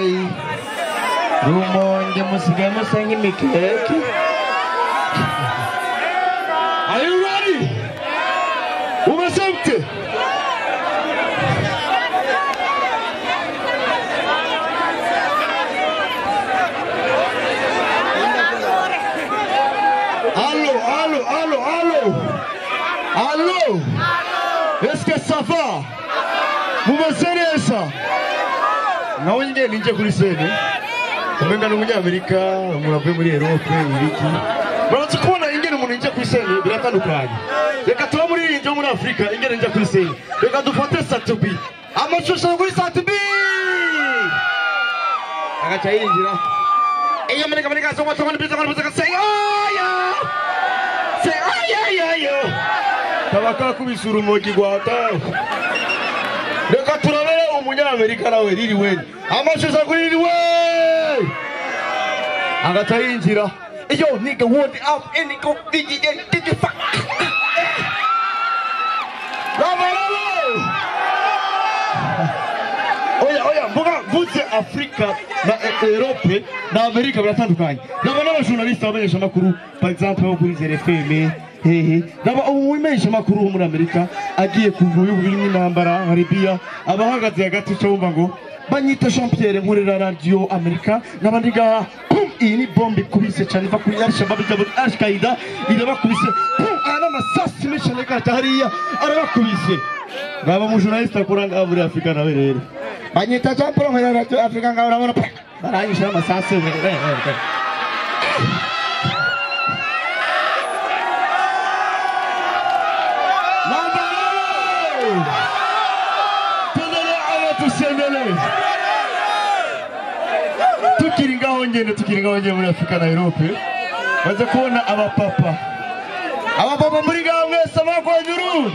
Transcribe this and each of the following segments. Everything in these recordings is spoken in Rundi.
Hey, Rumonge musigaye musa nk'imikeke. Are you ready? Umesemte? Allô? Est-ce que ça va? Vous me serez ça? Nawe nyine ninje kuri sene. Umenga n'umunyamerika, muravuye muri Europe, ibiki. Barazi kubona ingene umuntu ninje kuri sene biratandukanye. Reka tuba muri iyi muri Afrika ingene ninje kuri sene. Reka dufate Satubi. Amashusho kuri Satubi. Agacha yinjira. Iyo Amerika so watu wanapita say aya. Say aya. Tabaka kubisura umogi gwata. Reka turabere umunyamerika nawe riri we. Amashusho kuri riri we. Agacha yinjira. Yo nigga want it up and go did you fuck. Oya mbuga vuze Afrika na Europe na Amerika biratandukanye. Naba n'abajournaliste bamenyesha makuru par exemple wo kuri ZFM naba uwimesha makuru muri Amerika agiye kuvuye ubirimo intambara Libya abahagaze hagati cyo bumva ngo banyita Jean Pierre nkurira radio Amerika nabandiga iyi ni bombe kubise cyane va kuri Al-Shabaab Al-Qaeda iraba kubise ana masasi meshane kata hariya arabakubise ngaba mu journaliste akuranga muri Afrika nawe rero banyita Jean Pierre nkurira radio Afrika ngaba urabona barayisha amasasi tukiringaho ngene muri Afrika na Europe baje kubona abapapa muri gaho mwese bakonyuru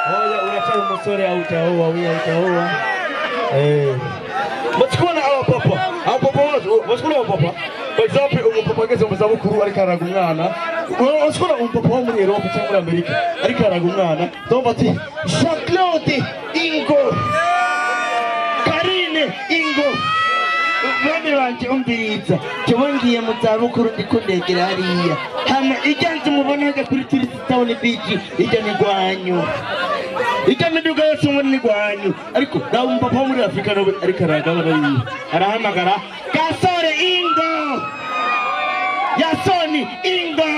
oya uracyari umusore autahoa baje kubona abapapa for example umupapa ageze mu zabukuru ariko araga umwana ushobora umupapa wo muri Europe cyangwa muri Amerika ariko araga umwana ndumva ati Jean-Claude Ingo Karine Ingo Mwami wanje umbiriza cyongiye mu zabukuru ndikundegera hariya hama ijanze mubonaga kuri Town Beach ijya nigwanyu ijya miduga yose muri nigwanyu ariko dawo umupapa muri Afrika no ariko araga bariya arahamagara gasore Ingo Yasoni Ingo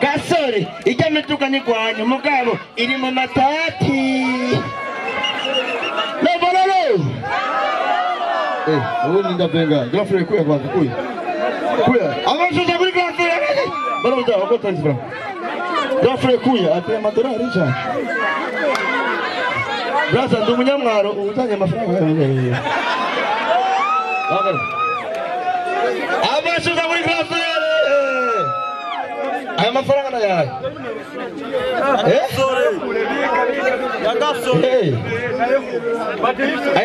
gasore ijya miduga nigwanyu mugabo iri mu matati Lobololo ubu ndabenga grafre kuya kwanza kuya amashusho kuri grafre baroja ukotanzira grafre kuya ate madorari cyane Gaza ndumunyamwaro ubutanye amafaranga yawe amashusho kuri grafre aya mafaranga na yawe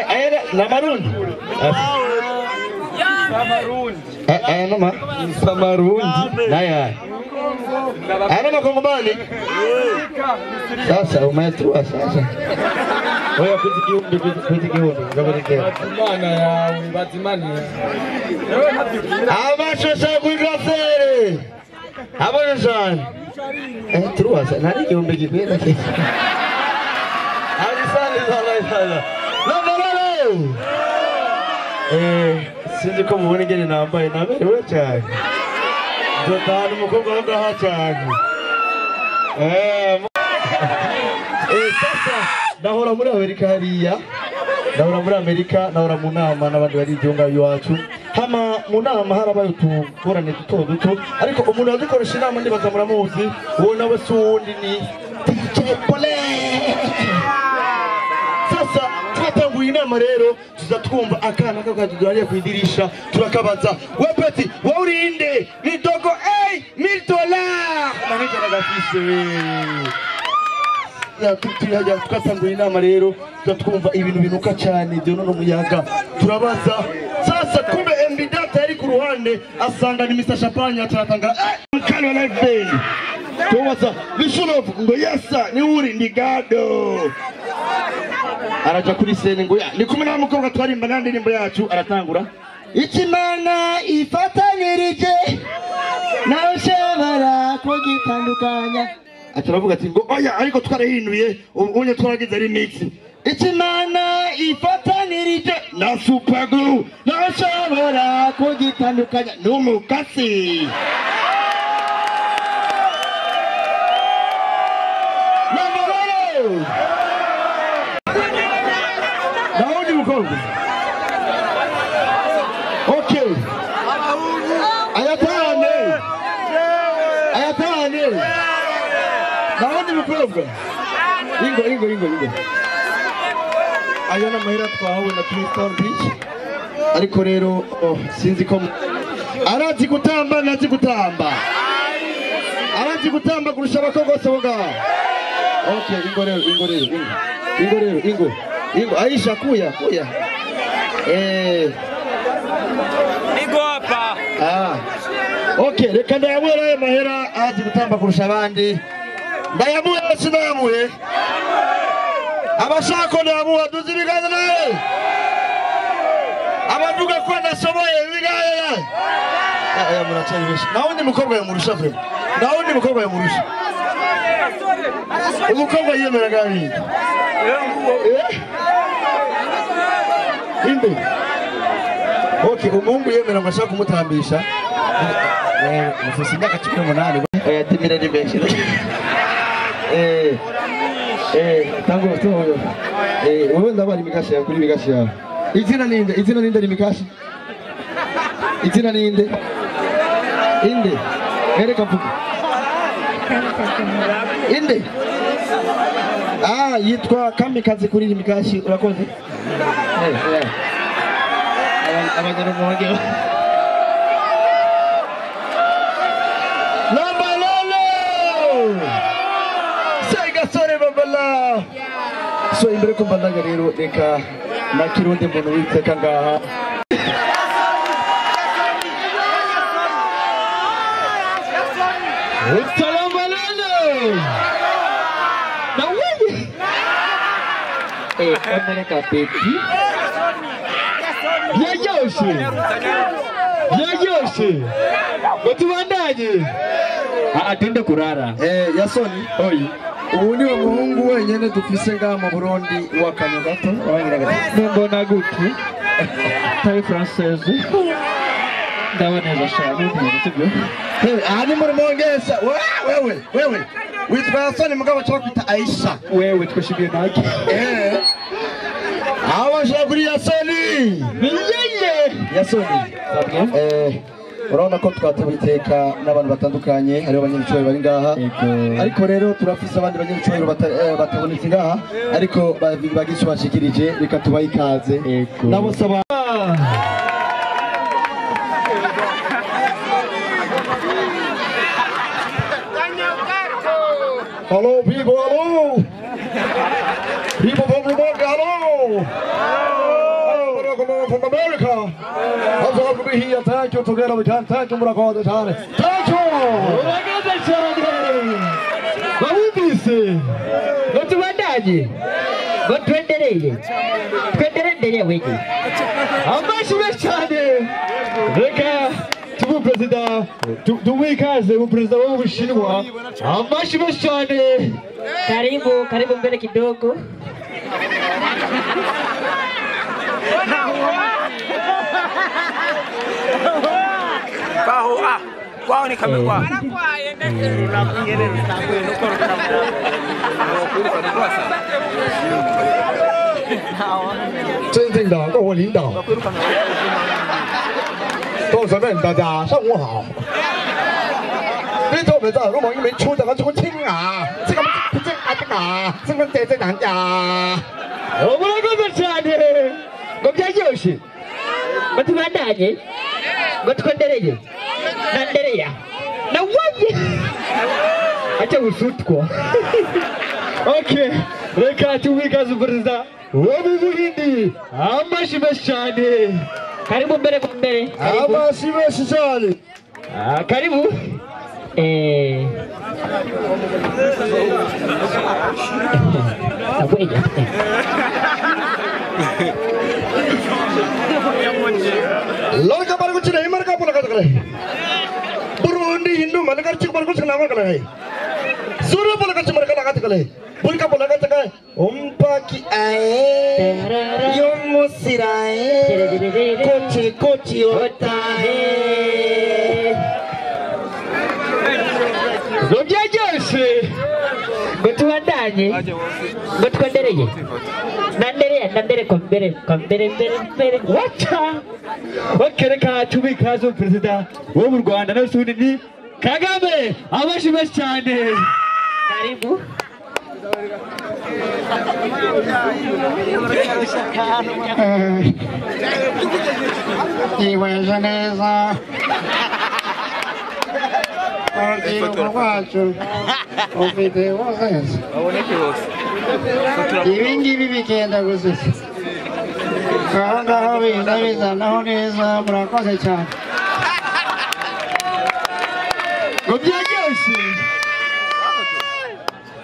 Ayana na marundi ayana samarundi naya ayana makongomani sasa umetua sasa oya kutikiundi ngabarike mana ya batimani amashusho kwigafere abona sana truasa nani kiumbe kikwenda ke Sana. Sinzi ko mubona ingene nambaye naberewe cyane. Dotana umukobwa w'agaha cyane. Sasa ndahora muri Amerika hariya. Ndahora muri Amerika, ndahora mu nama n'abandi bari ibyunga iwacu. Hama mu nama harabaye utukorane duto ariko umuntu yadukoresha inama ndibaza muramuzi uwo nawe sundi ni DJ Pole. Sasa twatanguye inama rero tuzatwumva akana kakadudariye kwidirisha turakabaza we peti wowe urinde ni dogo $1000 manijana gafise ya tutiyajya twatanguye inama rero tuzatwumva ibintu binuka cyane byo no muyaga turabaza sasa kumbe MB data yari ku ruhande asanga ni Mr Champagne turatanga mkano live band tuwaza Vishulov ngo yesa ni uri ndigado araja kuri sene ngo ni kumwe n'umukobwa twarimba nandi ndirimbo yacu aratangura ikimana ifatanirije nawe ushobora kugitandukanya ataravuga ati ngo oya ariko twarahinuye ubunye twaragize remix ikimana ifatanirije na super glue nawe ushobora kugitandukanya n'umukasi Naudi mukobwa. Okay. Ayatane. Naudi mukobwa. Ingo. Ayana mahera twahawe na Tristan Beach. Ariko rero sinzi ko arazi gutamba nazi gutamba. Arazi gutamba kurusha abakobwa bose boga. Okay, ingo. Aisha kuya. Ingo hapa. Okay, reka ndayamuye mahera azi gutamba kurusha abandi. Ndayamuye sinayamuye. Abashako ndayamuye duzi bigaza nawe. Abavuga ko nashoboye bigaye. Aya muracari beshi. Nawundi mukobwa yamurusha fe. Umukobwa yemera gari. Inde. Okay, umungu yemera ngashaka kumutambisha. Mufisi ndaka 18. Yatimira ni benshi. Tango toyo. Wewe ndabari mikashi ya kuri mikashi ya. Izina ninde limikashi? Izina ninde? Inde. Hereka mpuku. Inde. Yitwa Kamikazi kuri limikashi urakoze? Abagero mwange. Lamba lolo. Sai gasore babala. So imbere ko mbandaga rero reka na kirundi mbona witeka ngaha. Assalamu alaikum. Nawe. Kamera kapeti. Yajoshi. Batubandanye. Atende kurara. Yasoni. Oyi. Ubu ni umuhungu wenyene dufise ngaha mu Burundi wa kanyo gato abangira gato. Mbona gute? Tayi française. Ndabaneza cyane n'ibyo. Ani muri mongesa. Wewe. Witwa Yasoni mugabo cyakwita Aisha. Wewe twashibiye naki. Awasha kuri Yasoni. Yasoni. Urabona ko twatubiteka n'abantu batandukanye hariho abanyacyubahiro bari ngaha ariko rero turafise abandi banyacyubahiro batabonetse ngaha ariko bagisho bashikirije reka tubaye ikaze nabo saba Hello people, hello. People from America, hello. From America. I'm so happy to be here. Thank you together we can. Thank you, Murakode Chane. Thank you. Murakode Chane. Mumubiri. Gutwenga. Gutwenga wiki. Amashimwe cyane. Reka tubu president tuwikaze mu president w'Ubushinwa. Amashimwe cyane. Karibu mbele kidogo. Kwao ni kama kwao.尊敬的各位领导，同学们，大家上午好。今天我们在如果一名出这个出清啊，这个不正这个在哪呀？我们那个是啥的？我家就是，我他妈大的，我穿的嘞，难的嘞呀，那我也，acha usutwa. Okay, reka tuwikaze perezida w'Ubuhindi. Amashimwe cyane. Karibu mbere. Amashimwe cyane. Karibu. Loka baru kucing ini mereka pun akan kalah. Burundi Hindu mana kerja baru kucing nama kalah. Suruh pun kerja mereka akan kalah. Bulka pun akan kalah. Ompaki ae, yomusirae, koci otae. Lobyajose Gutwandanye Gutwendereye Nandere kombere Wacha Wakereka tubikazo Perezida wo mu Rwanda n'usundi ni Kagame abashibe cyane Karibu Iweje neza wacu ufite wose ibingibi bigenda gususa aho ngaho binda bizanaho neza murakoze cyane ngo byaryoshe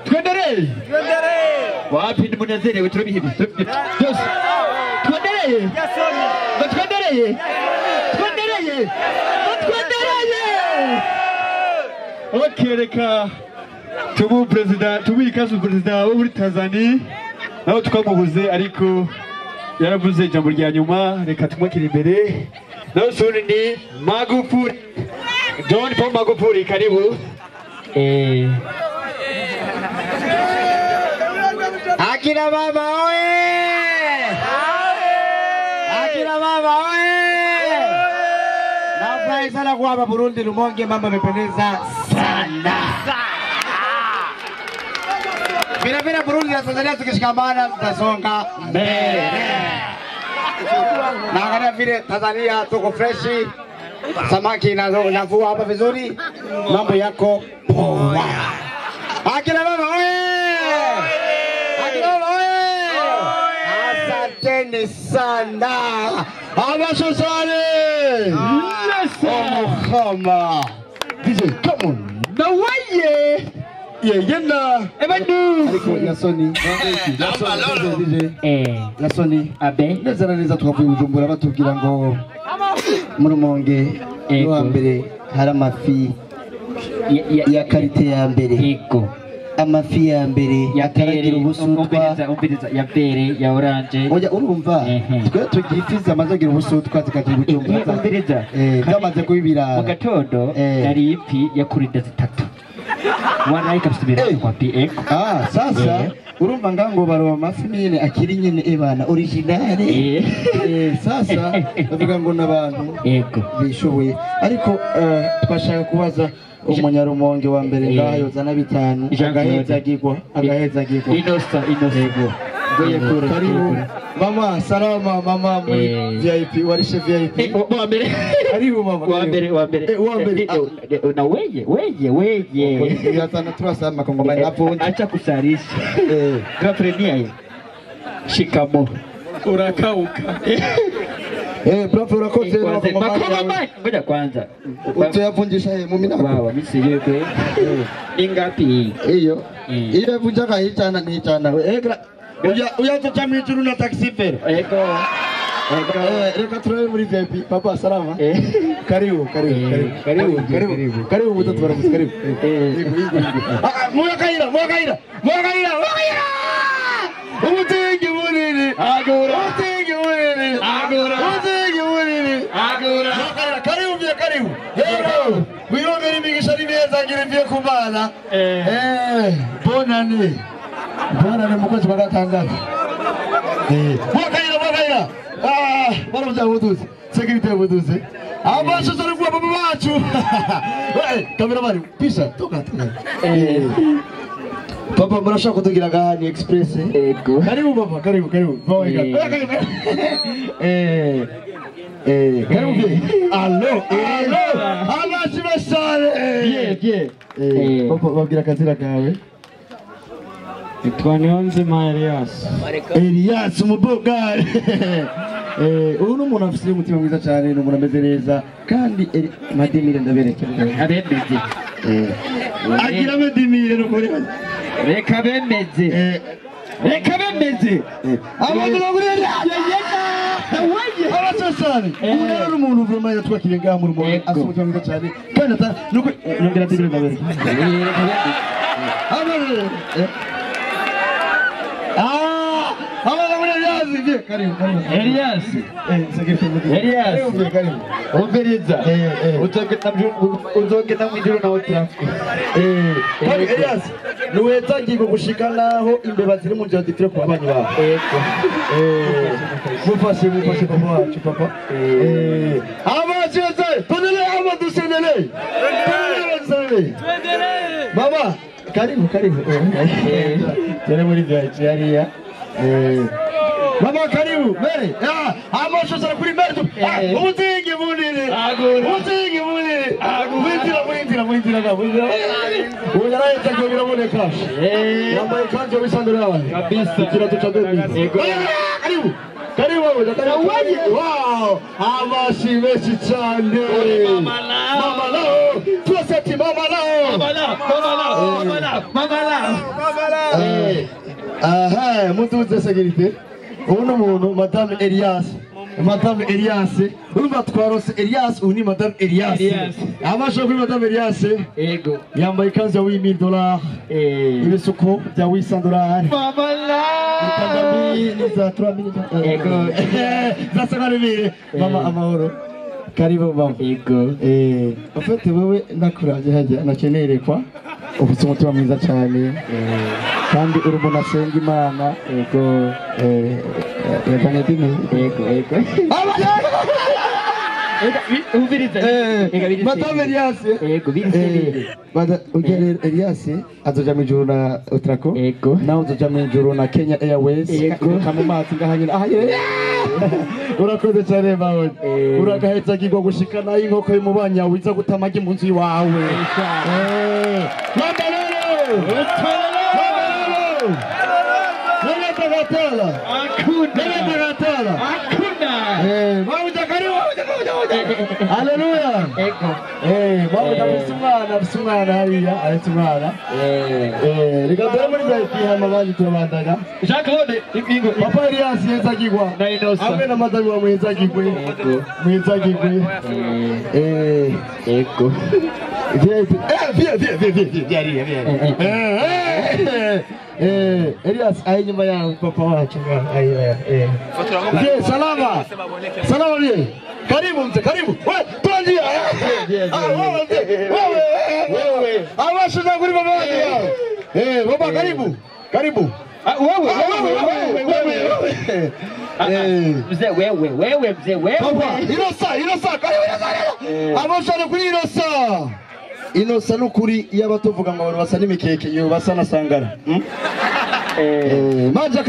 twendereye wapi ndimunezerewe turabihibi byose twendereye ngo twendereye Okay, reka tubu president tubikazo president wo muri Tanzania naho tukamubuze ariko yaravuze ijambo rya nyuma reka tumwakira imbere naho suri ni Magufuli John Paul Magufuli karibu Akira baba oye Nafurahi sana kuwa hapa Burundi Rumonge, mambo yamependeza sana. Vile Burundi na Tanzania tukishikamana tutasonga mbele. Na angalia vile Tanzania tuko freshi, samaki navua hapa vizuri, mambo yako poa. Akina baba oye! Asanteni sana. Abashosane! Yes Oh, come DJ, come on. nawe yenda ebadu Ariko Yasoni, Yasoni, abe neza na neza twavuye Bujumbura batubwira ngo muri Rumonge no hambere hari amafi ya karite ya mbere. Yego. Amafi ya mbere ataragira ubusutwa. Umbiriza ya bere ya orange. Oya urumva twe tugira ifizi amaze kugira ubusutwa zikagira Bujumbura. Umbiriza. Byamaze kubibirara. Mu gatondo yari ifi ya kurinda zitatu. Wanayika bisubira kwa PX. Sasa urumva ngango baro amafi nyine akiri nyine ebana original. Sasa bavuga ngo nabantu yego bishoboye ariko twashaka kubaza umunyarumonge wa mbere ngaho yozana bitanu agaheza gigwa inosa karibu mama salama mama VIP warishe VIP wa mbere karibu mama wa mbere na weye yatana turasama kongoma napo acha kusarisha premier shikamo urakauka prof urakoze ngoja kwanza utayavunjisha mu minako baba misiyeke ingapi iyo ile vunjaka hichana ni hichana uyato cha mijuru na taxi fare ego reka tunawe muri VIP papa salama karibu mtoto baramusi karibu mwakaira umutenge munini agura karibu hello wiyongera imigisha n'ibeza ngira ivye kubana bonane mu kwezi kwa gatandatu mwakaira baramuza buduze security buduze abasho zari kwa baba bacu kamera bari pisha toka papa murashaka kutugira gahani express ego karibu baba karibu karibu allo abashi basare bien papa babwira kazira kawe Twanionze Elias umubogare ubu ni umuntu afite umutima mwiza cyane ni umuntu ameze neza kandi madimire ndaberekera abemeze agira madimire no kuri reka bemeze abantu bagurira abasosane ubu rero n'umuntu vraiment yatwakiriye ngaha mu rumonge asumuka mwiza cyane kandi ata nuko yongera ategereza abere Elias umviriza uzogenda mw'ijuru nawe traffic Elias nuwetagiye gushika naho imbeba ziri mu nzira zitire ku babanyi bawe mufashe papa wacu papa abacheze tonele abadusenele mama karibu tele muri vyaje hariya mama karibu mere amosho sara kuri mere umuzingi munini umuzingi munini mwinjira kabisa unaraita kwa biraboneka yambaye kanzu y'isandura yawe kabisa kira tuchabebi karibu wow amashi meshi cyane mama lao twaseti mama lao aha mutuze sécurité uno muntu madame Elias urumva twarose Elias uni madame Elias amasho kuri madame Elias yego yambaye kanzu ya $8,000 ibisuko bya $800 ikandami za 3,000 yego za 5,000 mama amahoro karibu mama yego ufite wewe ndakuraje hajya nakenerekwa ufite umutima mwiza cyane kandi urimo nasenga Imana yego yakanedine yego umviriza madame Elias yego bada ugere Elias azoja mu ijuru na Utrako yego nawe uzoja mu ijuru na Kenya Airways yego kamumazi ngahanyira urakoze cyane bawe uragaheza gigo gushikana inkoko y'umubanya wiza gutamage mu nzu iwawe Haleluya. Mama bisimwana hariya aratumana. Rikadora muri zaiti amabaji tubandanya. Jean-Claude ingo papa Elias yezagirwa. Amwe na madamu wa mwezagirwe. Mwezagirwe. Eko. Elias ayi nyuma ya papa wacu salama ni karibu mzee karibu tuanzie wewe awasha kuri baba wangu baba karibu mzee wewe inosa karibu awasha kuri inosa nukuri y'abatuvuga ngo abantu basa n'imikeke yo basa na sangara maja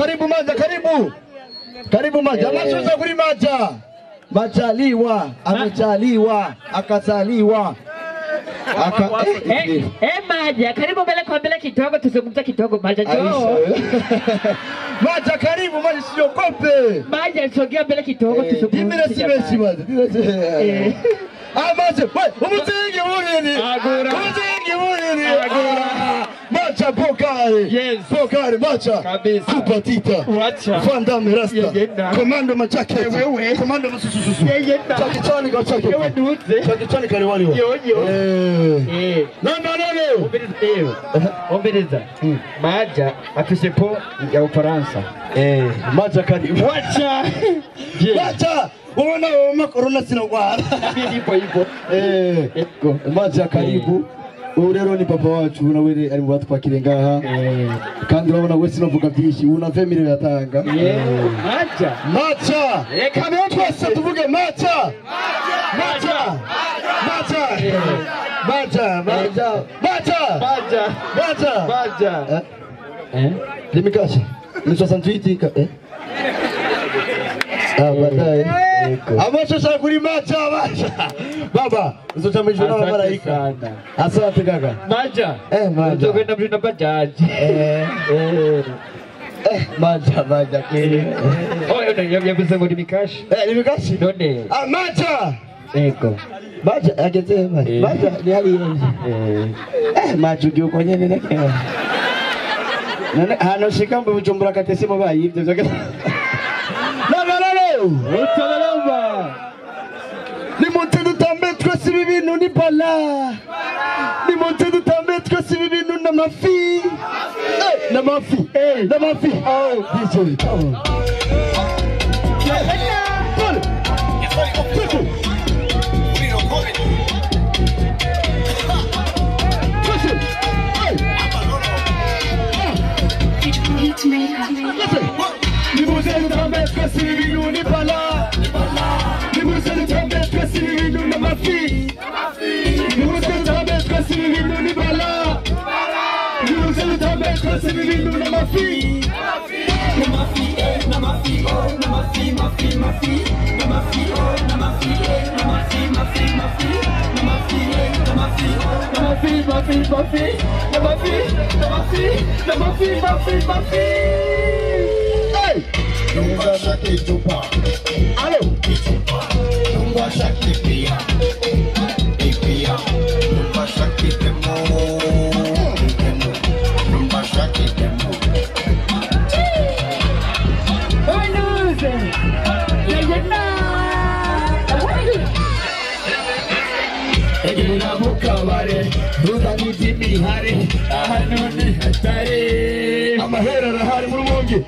karibu maja amashuza kuri maja majaliwa amejaliwa akazaliwa maja karibu mbele kwa mbele kidogo tuzungumza kidogo maja njoo maja karibu maja siogope maja sogea mbele kidogo tuzungumza amaze umuzingi munini macha pokare macha kabisa kupatita fanda rasta komando machake komando masususu chakitani kwa chake wewe nduze chakitani kale wali namba nane ombeleza maja afise po ya Ufaransa macha kadi wacha Unaona corona sina gwara. Ipo. Maja karibu. Urero ni papa wacu nawe ari mu batwakire ngaha. Kandi urabona wese navuga byinshi una family yatanga. Maja. Reka nayo twese tuvuge maja. Limikashi. Ni 68 baadaye amesha kuri macha baba uzocha mjuna wa malaika asante kaka maja utogenda mjuna bajaji maja kweli yabuze ngo limikashi none macha eko maja ageze maja ni hali yenyewe maja uko nyene nake nane hano shikambo bujumbura katesimo bayi ivyo Utabaramba. Nimonte dutambe twese ibi bintu ni bala. Nimonte dutambe twese ibi bintu n'amafi. N'amafi. N'amafi. Oh, DJ. Come on.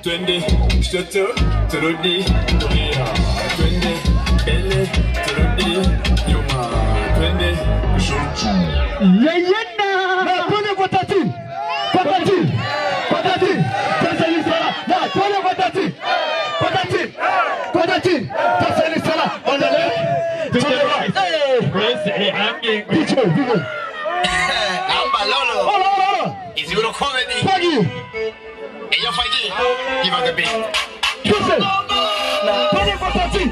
Twende shoto turudi kulia, twende mbele turudi nyuma, twende kushoto. Yeyena na twende kwa tati sasa ni sala na twende kwa tati sasa ni sala on the left to the right. Kwisi hangi. Dicho. Amba lolo. Hola. Is you comedy? Fagi. Eyo fagi. Give us the beat. Listen. Twende kwa tati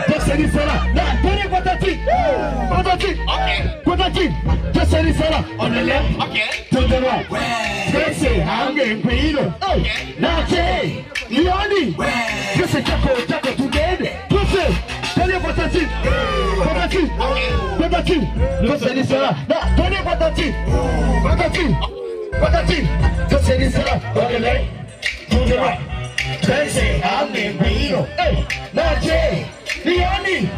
sasa ni sala na twende kwa tati. Okay. Sasa ni sala on the left. Okay. To the right. Kwisi hangi mpiro. Nache. Nioni. Kwisi chako tugende. Kwisi. Twende kwa tati. Sasa ni sala na twende kwa tati. Sasa ni sala on the left. To the right. Kwisi hangi mpiro. Nache. Nioni.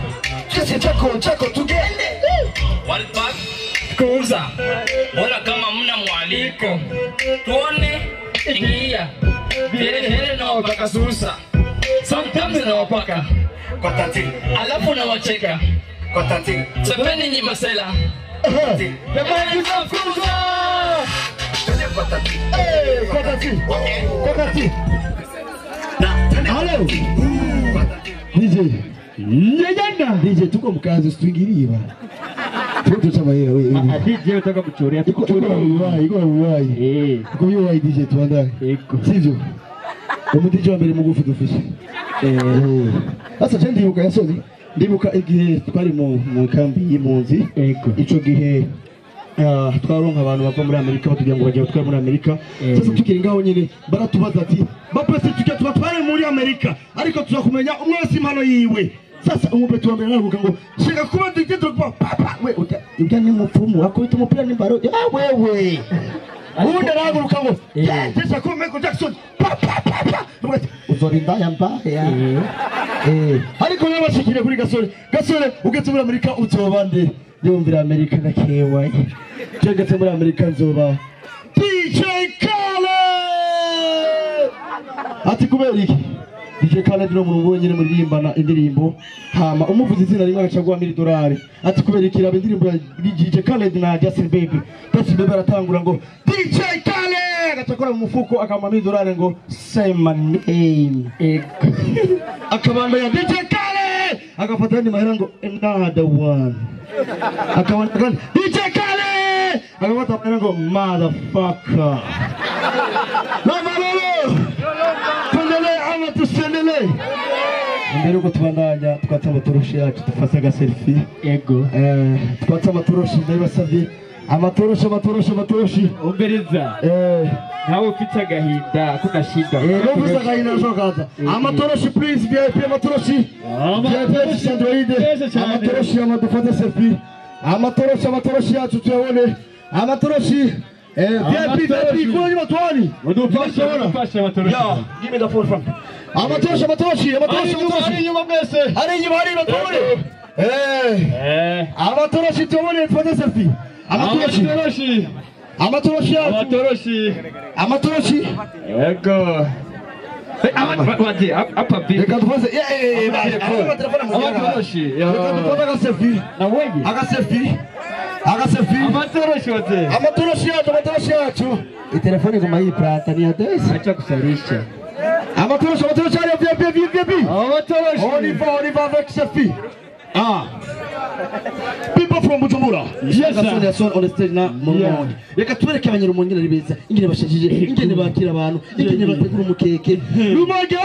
Kwisi chako tugende. Walpak kuuza. Wala kama mna mwaliko. Tuone ingia. Vile na wapaka susa. Sometimes na wapaka. Kwa tati. Alafu na wacheka. Kwa tati. Sepeni nyi masela. Jamani kuuza. Twende kwa tati. Kwa tati. Hello. DJ. Yeyanda. DJ tuko mkazi usituingilie bana. Tuko chama wewe. DJ utaka kuchorea Iko uwai. Iko uwai DJ tuandae. Sivyo. DJ wa mbere mugufi dufishe. Sasa je ndibuka yasozi. Ndibuka igihe twari mu kambi y'impunzi. Ico gihe twaronka abantu bava muri Amerika batugira ngo bagiye twari muri Amerika. Sasa tukiri ngaho nyine baratubaza ati bapese tuba twari muri Amerika ariko tuzakumenya umwese impano yiwe. Sasa umupetu wa mbere aravuga ngo shaka kuba dictator kwa papa we ujya ni mupfumu akubita umupira n'imbaro wewe ubundi arahaguruka ngo sasa ko Michael Jackson papa uzorinda yambaya ariko nabashikire kuri gasore ugeze muri Amerika uzoba nde yumvira Amerika na kewa cyangwa muri Amerika nzoba DJ Khaled ati kubera iki DJ Khaled no mu nyine muririmbana indirimbo hama umuvuzi izina rimwe agacagwa $1,000 ati kubera iki raba indirimbo ya DJ Khaled na Justin Bieber aratangura ngo DJ Khaled agacakora mu mufuko akamama $1,000 ngo say my name akabanda ya DJ Khaled agafata andi mahera ngo another one akabanda DJ Khaled agafata mahera ngo motherfucker tusenele mbere uko tubandanya twatsa amatoroshi yacu dufasa agaselfie twatsa amatoroshi ndabasavye amatoroshi umbereza nawe ufite agahinda ko gashinda ufite agahinda shokaza amatoroshi please VIP amatoroshi Android amatoroshi amadufata selfie amatoroshi yacu tuyabone amatoroshi VIP kwa nyuma tuani udufasha amatoroshi give me the phone from Amatoshi Ari inyuma mwese. Ari inyuma hari batore. Amatoroshi tubone tufate selfie. Amatoroshi yacu. Yego. Wadi apa bi. Reka dufase Amatoroshi. Reka dufate aga selfie. Nawe. Aga selfie. Amatoroshi Yacu. Telefoni kama hii plata ni adresi. Acha kusalisha. Amatoroshi ya VIP. On va avec selfie. People from Bujumbura. Yes, sir. Gasore son on the stage na Murumonge. Reka tubereke abanyarumonge ari beza. Ingene bashajije, ingene bakira abantu, ingene bategura umukeke. Rumonge!